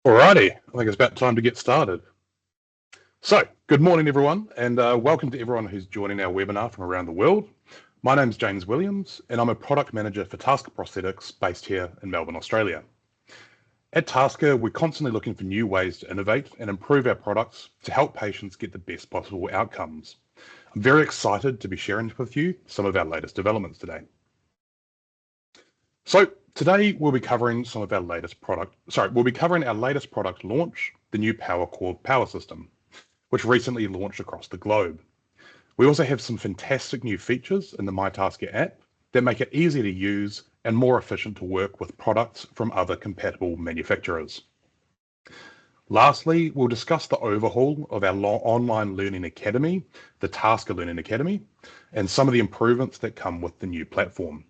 Alrighty, I think it's about time to get started. So, good morning everyone, and welcome to everyone who's joining our webinar from around the world. My name's James Williams, and I'm a product manager for TASKA Prosthetics based here in Melbourne, Australia. At TASKA, we're constantly looking for new ways to innovate and improve our products to help patients get the best possible outcomes. I'm very excited to be sharing with you some of our latest developments today. So today we'll be covering our latest product launch, the new PowerCore power system, which recently launched across the globe. We also have some fantastic new features in the MyTASKA app that make it easier to use and more efficient to work with products from other compatible manufacturers. Lastly, we'll discuss the overhaul of our online learning academy, the TASKA Learning Academy, and some of the improvements that come with the new platform.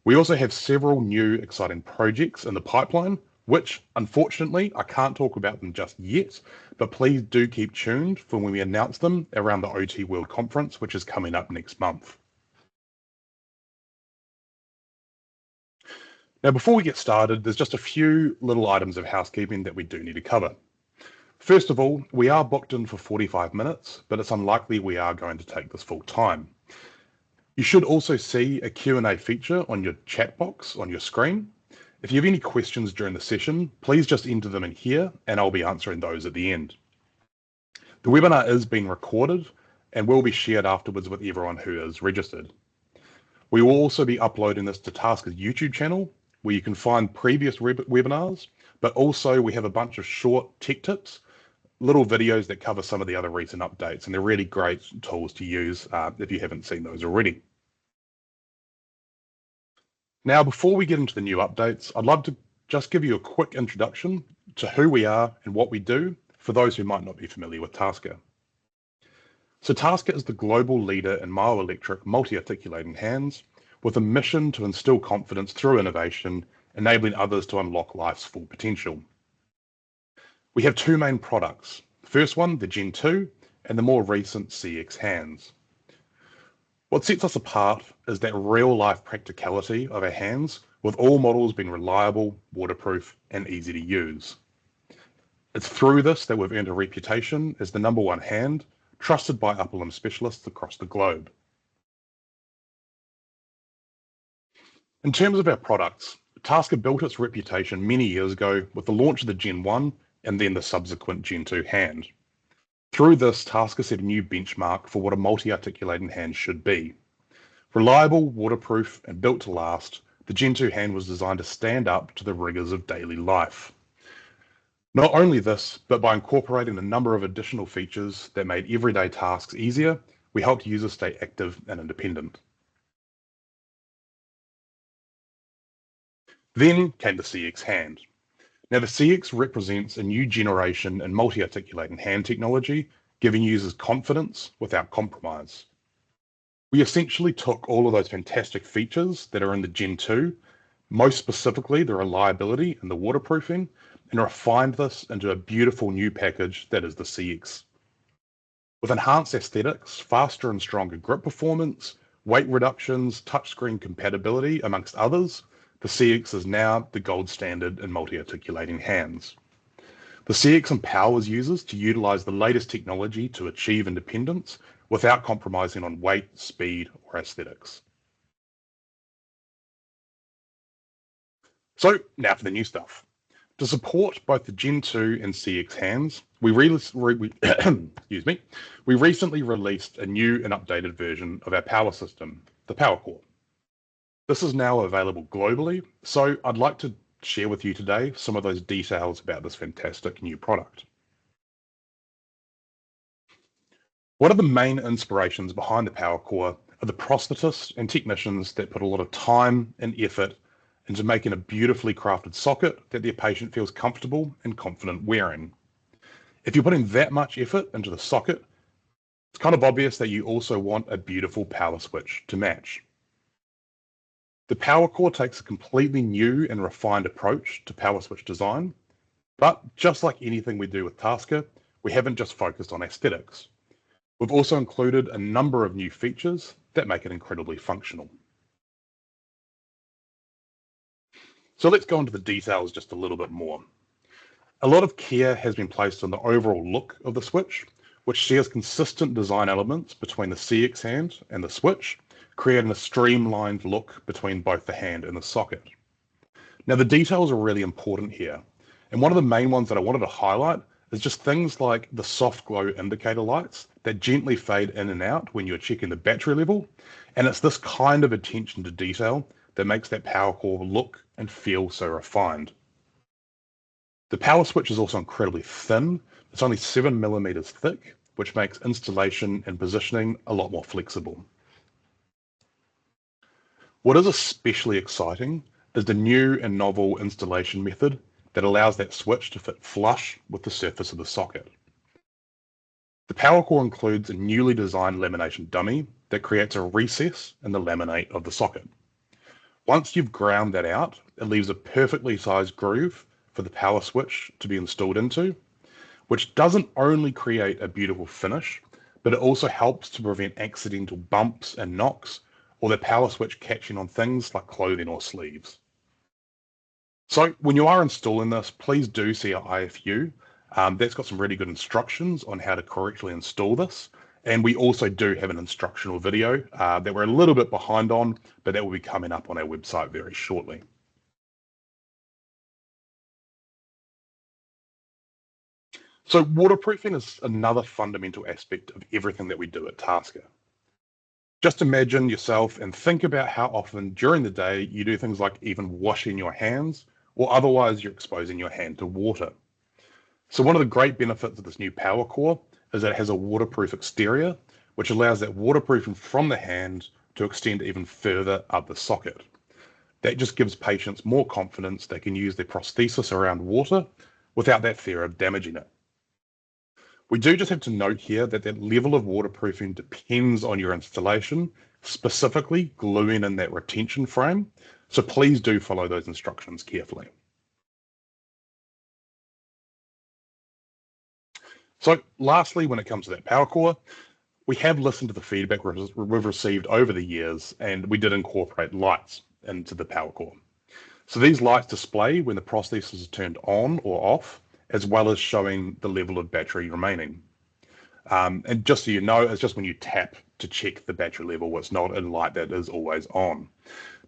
We also have several new exciting projects in the pipeline, which unfortunately I can't talk about them just yet, but please do keep tuned for when we announce them around the OT World Conference, which is coming up next month. Now, before we get started, there's just a few little items of housekeeping that we do need to cover. First of all, we are booked in for 45 minutes, but it's unlikely we are going to take this full time. You should also see a Q&A feature on your chat box on your screen. If you have any questions during the session, please just enter them in here and I'll be answering those at the end. The webinar is being recorded and will be shared afterwards with everyone who is registered. We will also be uploading this to TASKA's YouTube channel, where you can find previous webinars, but also we have a bunch of short tech tips, little videos that cover some of the other recent updates, and they're really great tools to use if you haven't seen those already. Now, before we get into the new updates, I'd love to just give you a quick introduction to who we are and what we do for those who might not be familiar with TASKA. So TASKA is the global leader in myoelectric multi-articulating hands with a mission to instill confidence through innovation, enabling others to unlock life's full potential. We have two main products. The first one, the Gen 2, and the more recent CX hands. What sets us apart is that real-life practicality of our hands, with all models being reliable, waterproof, and easy to use. It's through this that we've earned a reputation as the #1 hand, trusted by upper limb specialists across the globe. In terms of our products, TASKA built its reputation many years ago with the launch of the Gen 1 and then the subsequent Gen 2 hand. Through this, TASKA set a new benchmark for what a multi-articulating hand should be. Reliable, waterproof, and built to last, the Gen 2 hand was designed to stand up to the rigors of daily life. Not only this, but by incorporating a number of additional features that made everyday tasks easier, we helped users stay active and independent. Then came the CX hand. Now the CX represents a new generation in multi-articulating hand technology, giving users confidence without compromise. We essentially took all of those fantastic features that are in the Gen 2, most specifically the reliability and the waterproofing, and refined this into a beautiful new package that is the CX. With enhanced aesthetics, faster and stronger grip performance, weight reductions, touchscreen compatibility, amongst others, the CX is now the gold standard in multi-articulating hands. The CX empowers users to utilize the latest technology to achieve independence without compromising on weight, speed, or aesthetics. So now for the new stuff. To support both the Gen 2 and CX hands, we recently released a new and updated version of our power system, the PowerCore. This is now available globally, so I'd like to share with you today some of those details about this fantastic new product. One of the main inspirations behind the PowerCore are the prosthetists and technicians that put a lot of time and effort into making a beautifully crafted socket that their patient feels comfortable and confident wearing. If you're putting that much effort into the socket, it's kind of obvious that you also want a beautiful power switch to match. The PowerCore takes a completely new and refined approach to power switch design, but just like anything we do with TASKA, we haven't just focused on aesthetics. We've also included a number of new features that make it incredibly functional. So let's go into the details just a little bit more. A lot of care has been placed on the overall look of the switch, which shares consistent design elements between the CX hand and the switch, creating a streamlined look between both the hand and the socket. Now, the details are really important here. And one of the main ones that I wanted to highlight is just things like the soft glow indicator lights that gently fade in and out when you're checking the battery level. And it's this kind of attention to detail that makes that PowerCore look and feel so refined. The power switch is also incredibly thin. It's only 7 millimeters thick, which makes installation and positioning a lot more flexible. What is especially exciting is the new and novel installation method that allows that switch to fit flush with the surface of the socket. The PowerCore includes a newly designed lamination dummy that creates a recess in the laminate of the socket. Once you've ground that out, it leaves a perfectly sized groove for the power switch to be installed into, which doesn't only create a beautiful finish, but it also helps to prevent accidental bumps and knocks or the power switch catching on things like clothing or sleeves. So when you are installing this, please do see our IFU. That's got some really good instructions on how to correctly install this. And we also do have an instructional video that we're a little bit behind on, but that will be coming up on our website very shortly. So waterproofing is another fundamental aspect of everything that we do at TASKA. Just imagine yourself and think about how often during the day you do things like even washing your hands, or otherwise you're exposing your hand to water. So one of the great benefits of this new PowerCore is that it has a waterproof exterior, which allows that waterproofing from the hand to extend even further up the socket. That just gives patients more confidence they can use their prosthesis around water without that fear of damaging it. We do just have to note here that that level of waterproofing depends on your installation, specifically gluing in that retention frame. So please do follow those instructions carefully. So lastly, when it comes to that PowerCore, we have listened to the feedback we've received over the years, and we did incorporate lights into the PowerCore. So these lights display when the prosthesis is turned on or off, as well as showing the level of battery remaining. And just so you know, it's just when you tap to check the battery level, it's not a light that is always on.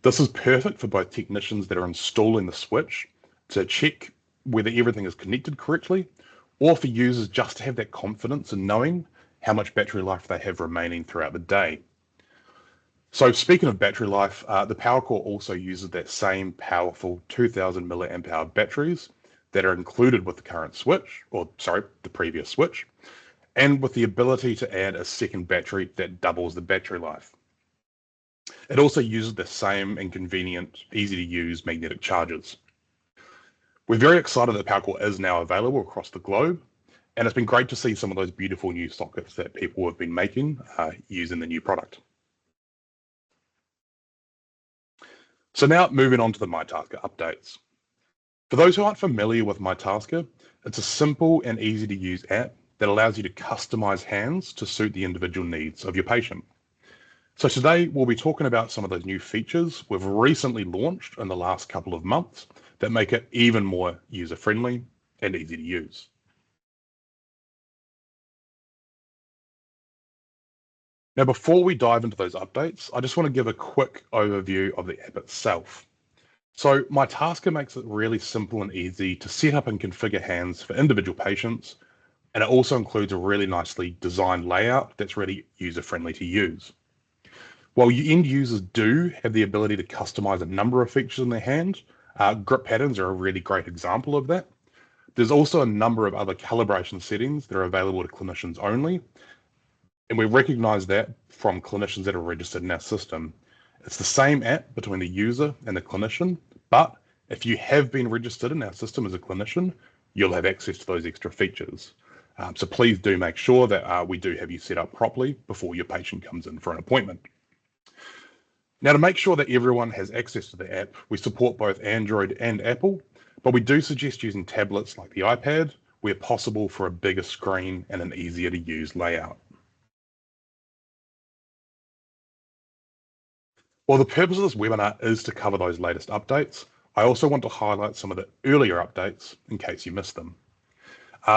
This is perfect for both technicians that are installing the switch to check whether everything is connected correctly, or for users just to have that confidence in knowing how much battery life they have remaining throughout the day. So speaking of battery life, the PowerCore also uses that same powerful 2000 milliamp hour batteries that are included with the current switch, the previous switch, and with the ability to add a second battery that doubles the battery life. It also uses the same and convenient, easy to use magnetic chargers. We're very excited that PowerCore is now available across the globe, and it's been great to see some of those beautiful new sockets that people have been making using the new product. So now moving on to the MyTASKA updates. For those who aren't familiar with MyTASKA, it's a simple and easy to use app that allows you to customize hands to suit the individual needs of your patient. So today we'll be talking about some of those new features we've recently launched in the last couple of months that make it even more user-friendly and easy to use. Now, before we dive into those updates, I just want to give a quick overview of the app itself. So MyTASKA makes it really simple and easy to set up and configure hands for individual patients, and it also includes a really nicely designed layout that's really user-friendly to use. While end users do have the ability to customize a number of features in their hand, grip patterns are a really great example of that. There's also a number of other calibration settings that are available to clinicians only, and we recognize that from clinicians that are registered in our system. It's the same app between the user and the clinician, but if you have been registered in our system as a clinician, you'll have access to those extra features. So please do make sure that we do have you set up properly before your patient comes in for an appointment. Now, to make sure that everyone has access to the app, we support both Android and Apple, but we do suggest using tablets like the iPad where possible for a bigger screen and an easier to use layout. While the purpose of this webinar is to cover those latest updates, I also want to highlight some of the earlier updates in case you missed them.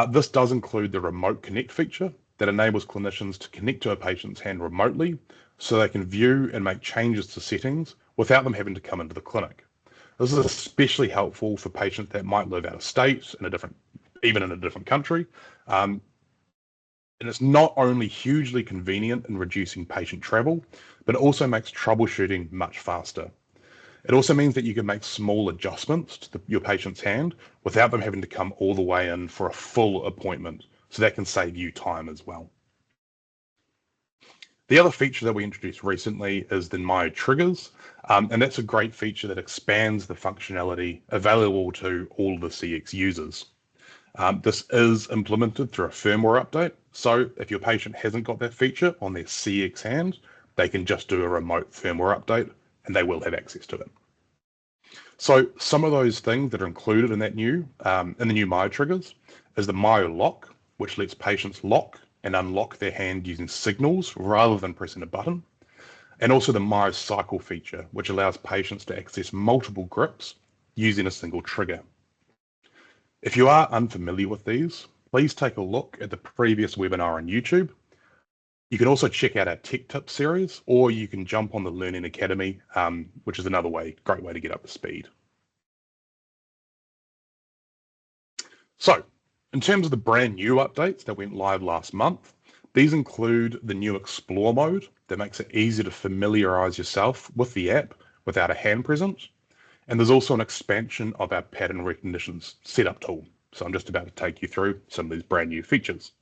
This does include the remote connect feature that enables clinicians to connect to a patient's hand remotely so they can view and make changes to settings without them having to come into the clinic. This is especially helpful for patients that might live out of state, even in a different country. And it's not only hugely convenient in reducing patient travel, but it also makes troubleshooting much faster. It also means that you can make small adjustments to your patient's hand without them having to come all the way in for a full appointment. So that can save you time as well. The other feature that we introduced recently is the My Triggers, and that's a great feature that expands the functionality available to all the CX users. This is implemented through a firmware update. So if your patient hasn't got that feature on their CX hand, they can just do a remote firmware update and they will have access to it. So some of those things that are included in that in the new My Triggers is the My Lock, which lets patients lock and unlock their hand using signals rather than pressing a button. And also the My Cycle feature, which allows patients to access multiple grips using a single trigger. If you are unfamiliar with these, please take a look at the previous webinar on YouTube. You can also check out our Tech Tips series, or you can jump on the Learning Academy, which is another great way to get up to speed. So, in terms of the brand new updates that went live last month, these include the new Explore mode that makes it easy to familiarize yourself with the app without a hand present. And there's also an expansion of our pattern recognition setup tool. So I'm just about to take you through some of these brand new features.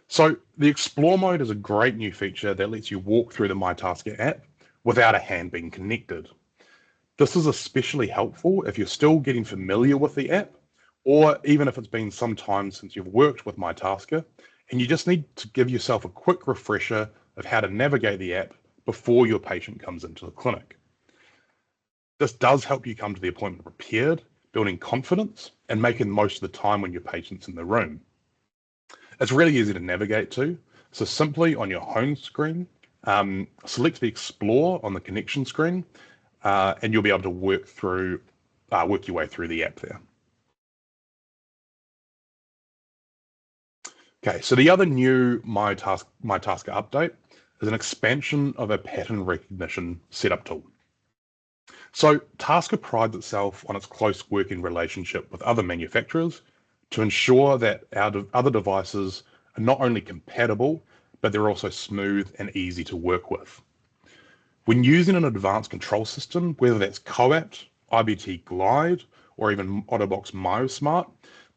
So the Explore mode is a great new feature that lets you walk through the MyTASKA app without a hand being connected. This is especially helpful if you're still getting familiar with the app, or even if it's been some time since you've worked with MyTASKA, and you just need to give yourself a quick refresher of how to navigate the app before your patient comes into the clinic. This does help you come to the appointment prepared, building confidence and making the most of the time when your patient's in the room. It's really easy to navigate to. So simply on your home screen, select the Explore on the connection screen, and you'll be able to work your way through the app there. Okay, so the other new MyTASKA update is an expansion of a pattern recognition setup tool. So TASKA prides itself on its close working relationship with other manufacturers to ensure that our other devices are not only compatible, but they're also smooth and easy to work with. When using an advanced control system, whether that's COAPT, IBT Glide, or even Otterbox MyoSmart,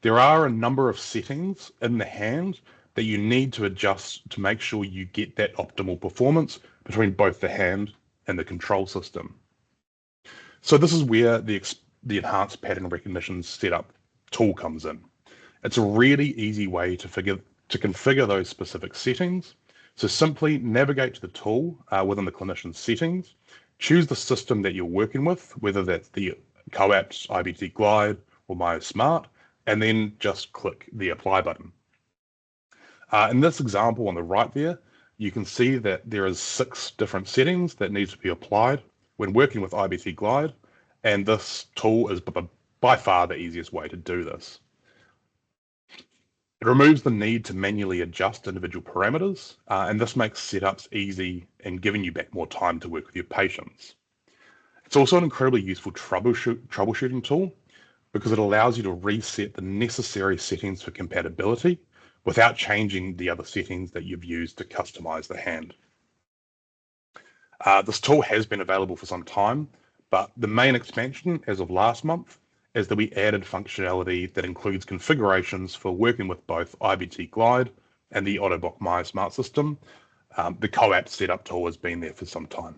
there are a number of settings in the hand that you need to adjust to make sure you get that optimal performance between both the hand and the control system. So this is where the enhanced pattern recognition setup tool comes in. It's a really easy way to configure those specific settings. So simply navigate to the tool within the clinician's settings, choose the system that you're working with, whether that's the COAPT, IBT Glide, or MyoSmart, and then just click the apply button. In this example on the right there, you can see that there is 6 different settings that need to be applied when working with IBT Glide, and this tool is by far the easiest way to do this. It removes the need to manually adjust individual parameters, and this makes setups easy and giving you back more time to work with your patients. It's also an incredibly useful troubleshooting tool because it allows you to reset the necessary settings for compatibility without changing the other settings that you've used to customize the hand. This tool has been available for some time, but the main expansion as of last month is that we added functionality that includes configurations for working with both IBT Glide and the Otterbox MyoSmart system. The COAPT setup tool has been there for some time.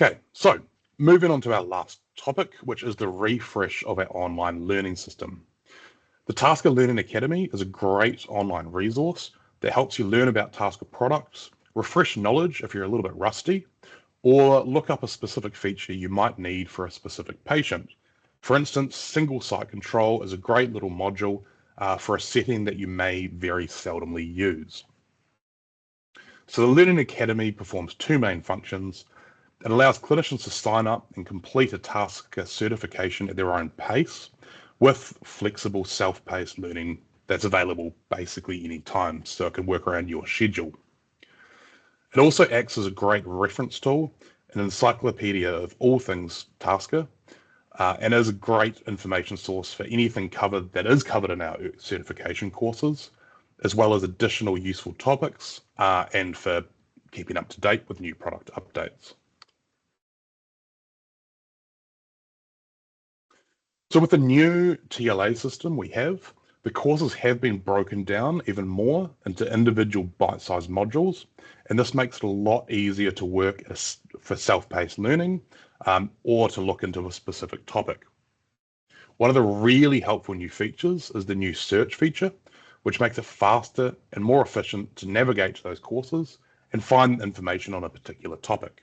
Okay, so moving on to our last topic, which is the refresh of our online learning system. The TASKA Learning Academy is a great online resource that helps you learn about TASKA products, refresh knowledge if you're a little bit rusty, or look up a specific feature you might need for a specific patient. For instance, single site control is a great little module for a setting that you may very seldomly use. So the Learning Academy performs 2 main functions. It allows clinicians to sign up and complete a TASKA certification at their own pace with flexible self-paced learning that's available basically any time, so it can work around your schedule. It also acts as a great reference tool, an encyclopedia of all things TASKA, and is a great information source for anything covered that is covered in our certification courses, as well as additional useful topics, and for keeping up to date with new product updates. So with the new TLA system we have, the courses have been broken down even more into individual bite-sized modules, and this makes it a lot easier to work for self-paced learning, or to look into a specific topic. One of the really helpful new features is the new search feature, which makes it faster and more efficient to navigate to those courses and find information on a particular topic.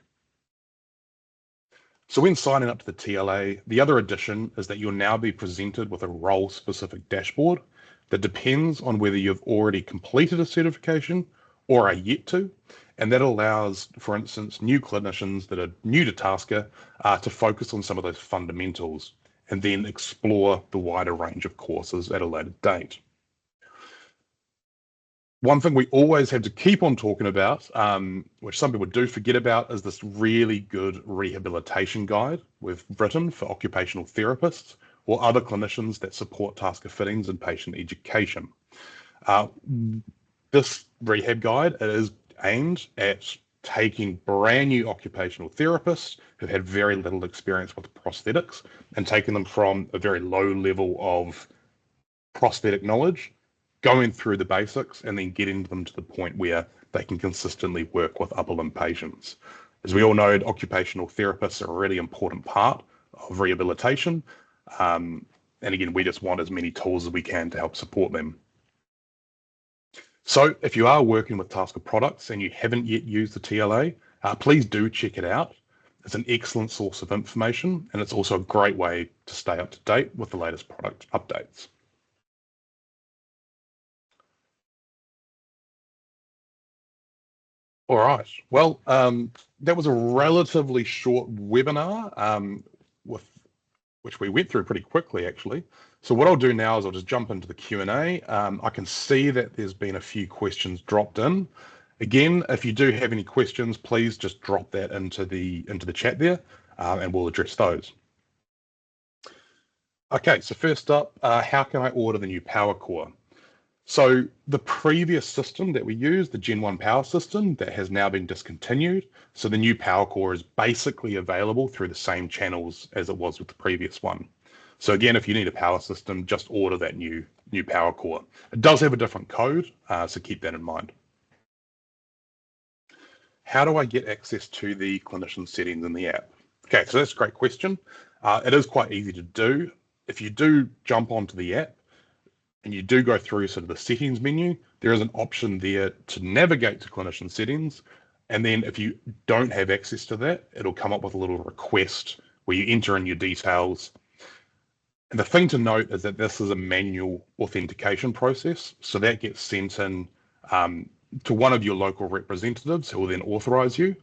So when signing up to the TLA, the other addition is that you'll now be presented with a role-specific dashboard that depends on whether you've already completed a certification or are yet to, and that allows, for instance, new clinicians that are new to TASKA to focus on some of those fundamentals and then explore the wider range of courses at a later date. One thing we always have to keep on talking about, which some people do forget about, is this really good rehabilitation guide we've written for occupational therapists or other clinicians that support TASKA fittings and patient education. This rehab guide is aimed at taking brand new occupational therapists who had very little experience with prosthetics and taking them from a very low level of prosthetic knowledge, going through the basics, and then getting them to the point where they can consistently work with upper limb patients. As we all know, occupational therapists are a really important part of rehabilitation. And again, we just want as many tools as we can to help support them. So if you are working with TASKA products and you haven't yet used the TLA, please do check it out. It's an excellent source of information, and it's also a great way to stay up to date with the latest product updates. All right. Well, that was a relatively short webinar, with which we went through pretty quickly, actually. So what I'll do now is I'll just jump into the Q&A. I can see that there's been a few questions dropped in. Again, if you do have any questions, please just drop that into the chat there, and we'll address those. Okay, so first up, how can I order the new PowerCore? So the previous system that we used, the Gen 1 power system, that has now been discontinued. So the new PowerCore is basically available through the same channels as it was with the previous one. So again, if you need a power system, just order that new PowerCore. It does have a different code, so keep that in mind. How do I get access to the clinician settings in the app? Okay, so that's a great question. It is quite easy to do. If you do jump onto the app, and you do go through sort of the settings menu, there is an option there to navigate to clinician settings. And then if you don't have access to that, it'll come up with a little request where you enter in your details. And the thing to note is that this is a manual authentication process. So that gets sent in to one of your local representatives who will then authorize you.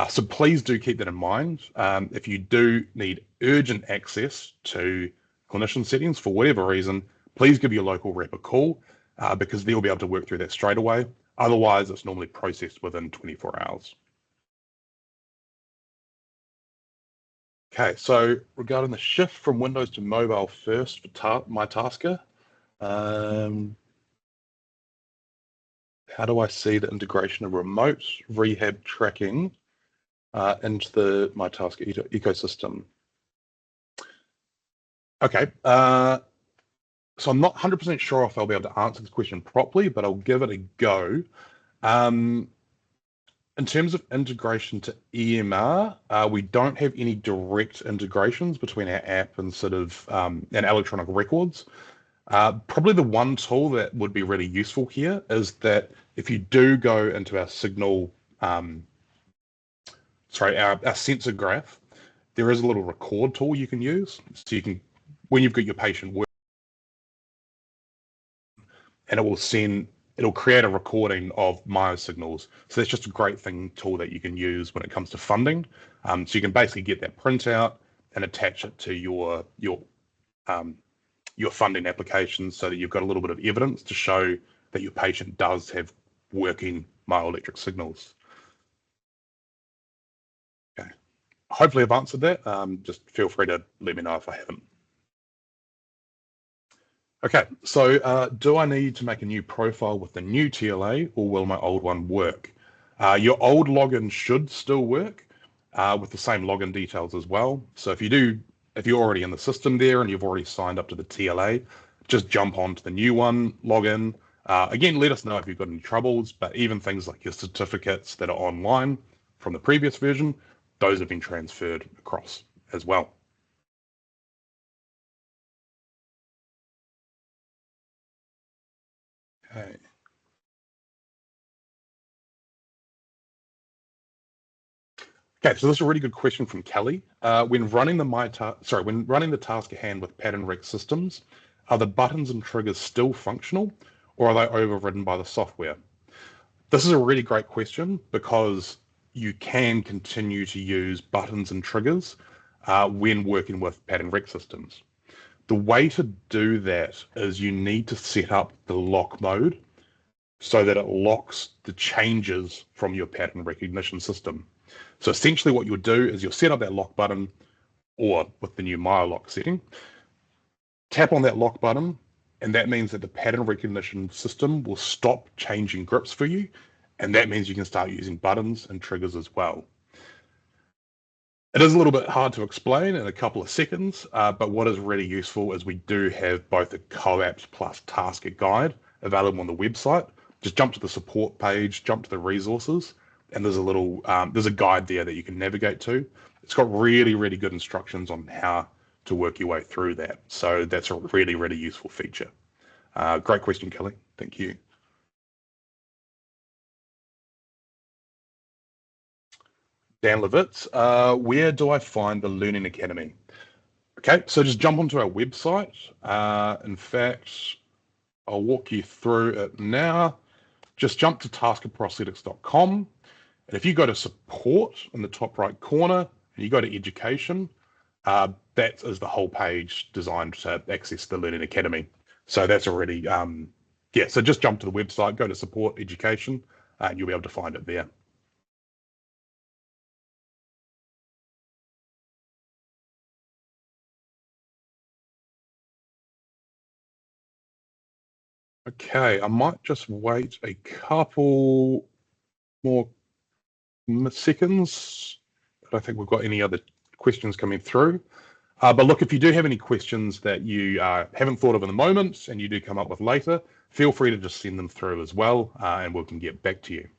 So please do keep that in mind. If you do need urgent access to clinician settings for whatever reason, please give your local rep a call, because they'll be able to work through that straight away. Otherwise, it's normally processed within 24 hours. Okay, so regarding the shift from Windows to mobile first for MyTASKA, how do I see the integration of remote rehab tracking into the MyTASKA ecosystem? Okay. So I'm not 100% sure if I'll be able to answer this question properly, but I'll give it a go. In terms of integration to EMR, we don't have any direct integrations between our app and sort of and electronic records. Probably the one tool that would be really useful here is that if you do go into our signal, our sensor graph, there is a little record tool you can use. So you can, when you've got your patient work, and it'll create a recording of myosignals. So that's just a great tool that you can use when it comes to funding. So you can basically get that printout and attach it to your funding application so that you've got a little bit of evidence to show that your patient does have working myoelectric signals. Okay. Hopefully I've answered that. Just feel free to let me know if I haven't. Okay, so do I need to make a new profile with the new TLA or will my old one work? Your old login should still work with the same login details as well. So if you're already in the system there and you've already signed up to the TLA, just jump onto the new one, log in. Again, let us know if you've got any troubles, but even things like your certificates that are online from the previous version, those have been transferred across as well. Okay. Okay, so this is a really good question from Kelly. When running the TASKA hand with pattern rec systems, are the buttons and triggers still functional, or are they overridden by the software? This is a really great question because you can continue to use buttons and triggers when working with pattern rec systems. The way to do that is you need to set up the lock mode so that it locks the changes from your pattern recognition system. So essentially what you'll do is you'll set up that lock button, or with the new MyoLock setting, tap on that lock button, and that means that the pattern recognition system will stop changing grips for you, and that means you can start using buttons and triggers as well. It is a little bit hard to explain in a couple of seconds, but what is really useful is we do have both a CoApps plus TASKA guide available on the website. Just jump to the support page, jump to the resources, and there's a guide there that you can navigate to. It's got really, really good instructions on how to work your way through that. So that's a really, really useful feature. Great question, Kelly. Thank you. Dan Levitz, where do I find the Learning Academy? Okay, so just jump onto our website. In fact, I'll walk you through it now. Just jump to taskaprosthetics.com. And if you go to support in the top right corner and you go to education, that is the whole page designed to access the Learning Academy. So that's already, so just jump to the website, go to support education, and you'll be able to find it there. Okay, I might just wait a couple more seconds. I don't think we've got any other questions coming through. But look, if you do have any questions that you haven't thought of in the moment and you do come up with later, feel free to just send them through as well, and we can get back to you.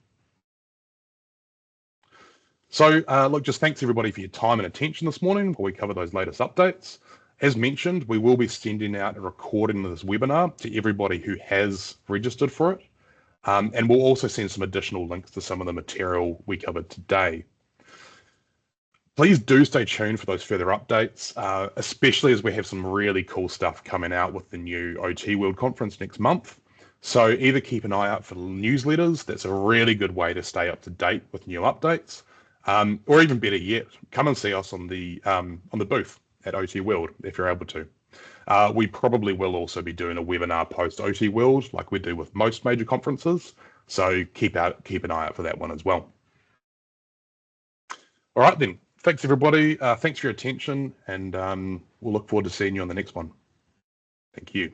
So look, just thanks everybody for your time and attention this morning while we cover those latest updates. As mentioned, we will be sending out a recording of this webinar to everybody who has registered for it. And we'll also send some additional links to some of the material we covered today. Please do stay tuned for those further updates, especially as we have some really cool stuff coming out with the new OT World Conference next month. So either keep an eye out for newsletters. That's a really good way to stay up to date with new updates. Or even better yet, come and see us on the booth at OT World if you're able to. We probably will also be doing a webinar post OT World like we do with most major conferences. So keep an eye out for that one as well. All right then. Thanks everybody. Thanks for your attention, and we'll look forward to seeing you on the next one. Thank you.